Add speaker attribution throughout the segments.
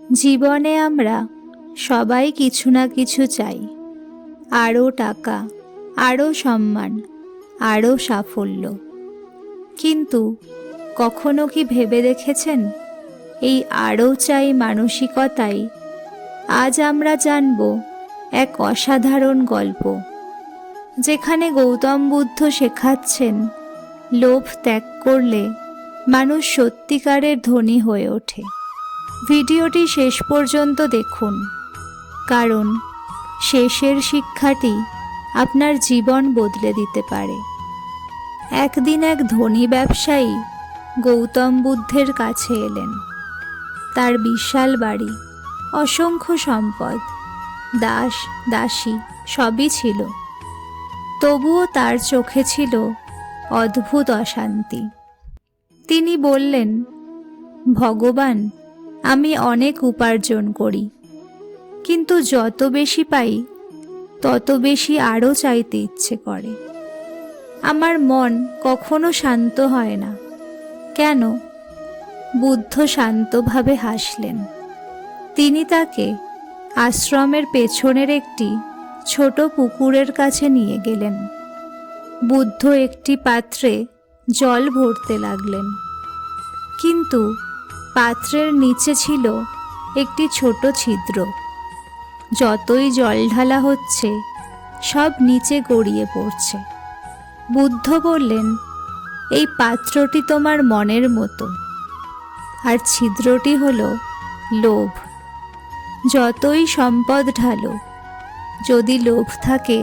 Speaker 1: জীবনে আমরা সবাই কিছু না কিছু চাই। আরও টাকা, আরও সম্মান, আরও সাফল্য। কিন্তু কখনো কি ভেবে দেখেছেন, এই আরও চাই মানসিকতাই আজ আমরা জানব এক অসাধারণ গল্প, যেখানে গৌতম বুদ্ধ শেখাচ্ছেন লোভ ত্যাগ করলে মানুষ সত্যিকারের ধনী হয়ে ওঠে। ভিডিওটি শেষ পর্যন্ত দেখুন, কারণ শেষের শিক্ষাটি আপনার জীবন বদলে দিতে পারে। একদিন এক ধনী ব্যবসায়ী গৌতম বুদ্ধের কাছে এলেন। তার বিশাল বাড়ি, অসংখ্য সম্পদ, দাস দাসী সবই ছিল। তবুও তার চোখে ছিল অদ্ভুত অশান্তি। তিনি বললেন, ভগবান, আমি অনেক উপার্জন করি, কিন্তু যত বেশি পাই তত বেশি আরও চাইতে ইচ্ছে করে। আমার মন কখনো শান্ত হয় না। কেন? বুদ্ধ শান্তভাবে হাসলেন। তিনি তাকে আশ্রমের পেছনের একটি ছোট পুকুরের কাছে নিয়ে গেলেন। বুদ্ধ একটি পাত্রে জল ভরতে লাগলেন, কিন্তু পাত্রের নিচে ছিল একটি ছোট ছিদ্র। যতই জল ঢালা হচ্ছে, সব নিচে গড়িয়ে পড়ছে। বুদ্ধ বললেন, এই পাত্রটি তোমার মনের মতো, আর ছিদ্রটি হলো লোভ। যতই সম্পদ ঢালো, যদি লোভ থাকে,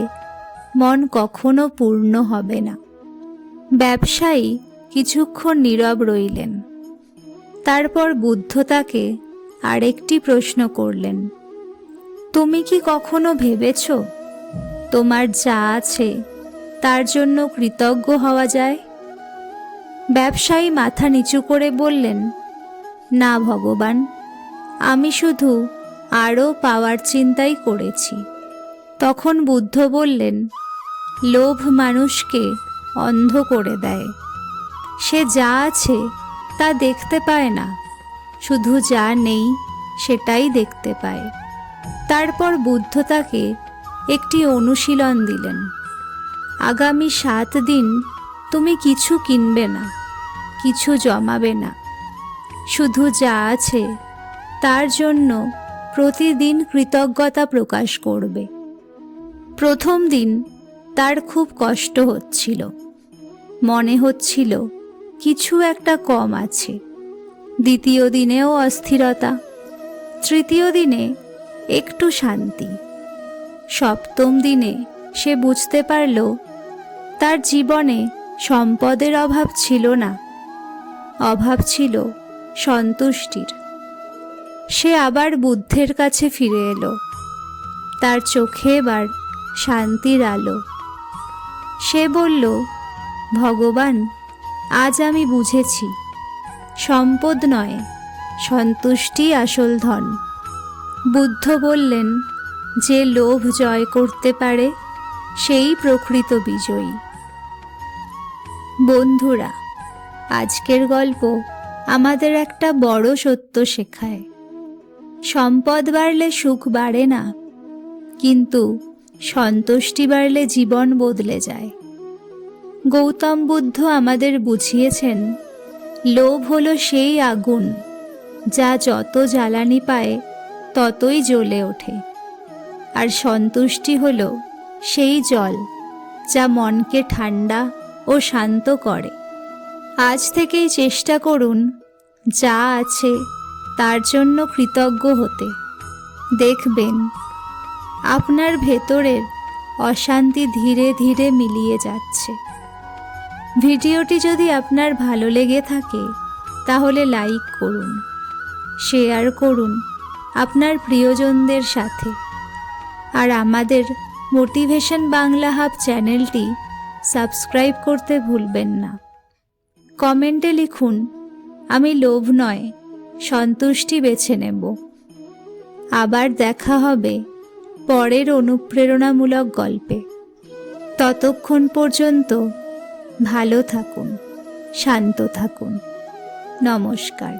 Speaker 1: মন কখনো পূর্ণ হবে না। ব্যবসায়ী কিছুক্ষণ নীরব রইলেন। তারপর বুদ্ধ তাকে আরেকটি প্রশ্ন করলেন, তুমি কি কখনো ভেবেছ তোমার যা আছে তার জন্য কৃতজ্ঞ হওয়া যায়? ব্যবসায়ী মাথা নিচু করে বললেন, না ভগবান, আমি শুধু আরও পাওয়ার চিন্তাই করেছি। তখন বুদ্ধ বললেন, লোভ মানুষকে অন্ধ করে দেয়। সে যা আছে তা দেখতে পায় না, শুধু যা নেই সেটাই দেখতে পায়। তারপর বুদ্ধ তাকে একটি অনুশীলন দিলেন। আগামী 7 দিন তুমি কিছু কিনবে না, কিছু জমাবে না, শুধু যা আছে তার জন্য প্রতিদিন কৃতজ্ঞতা প্রকাশ করবে। প্রথম দিন তার খুব কষ্ট হচ্ছিল। মনে হচ্ছিল কিছু একটা কম আছে। দ্বিতীয় দিনেও অস্থিরতা। তৃতীয় দিনে একটু শান্তি। সপ্তম দিনে সে বুঝতে পারল তার জীবনে সম্পদের অভাব ছিল না, অভাব ছিল সন্তুষ্টির। সে আবার বুদ্ধের কাছে ফিরে এলো। তার চোখে এবার শান্তির আলো। সে বলল, ভগবান, আজ আমি বুঝেছি, সম্পদ নয়, সন্তুষ্টি আসল ধন। বুদ্ধ বললেন, যে লোভ জয় করতে পারে সেই প্রকৃত বিজয়ী। বন্ধুরা, আজকের গল্প আমাদের একটা বড় সত্য শেখায়। সম্পদ বাড়লে সুখ বাড়ে না, কিন্তু সন্তুষ্টি বাড়লে জীবন বদলে যায়। গৌতম বুদ্ধ আমাদের বুঝিয়েছেন, লোভ হলো সেই আগুন যা যত জ্বালানি পায় ততই জ্বলে ওঠে, আর সন্তুষ্টি হলো সেই জল যা মনকে ঠান্ডা ও শান্ত করে। আজ থেকেই চেষ্টা করুন যা আছে তার জন্য কৃতজ্ঞ হতে। দেখবেন আপনার ভেতরের অশান্তি ধীরে ধীরে মিলিয়ে যাচ্ছে। ভিডিওটি যদি আপনার ভালো লেগে থাকে তাহলে লাইক করুন, শেয়ার করুন আপনার প্রিয়জনদের সাথে, আর আমাদের মোটিভেশন বাংলা হাব চ্যানেলটি সাবস্ক্রাইব করতে ভুলবেন না। কমেন্টে লিখুন, আমি লোভ নয়, সন্তুষ্টি বেছে নেব। আবার দেখা হবে পরের অনুপ্রেরণামূলক গল্পে। ততক্ষণ পর্যন্ত ভালো থাকুন, শান্ত থাকুন। নমস্কার।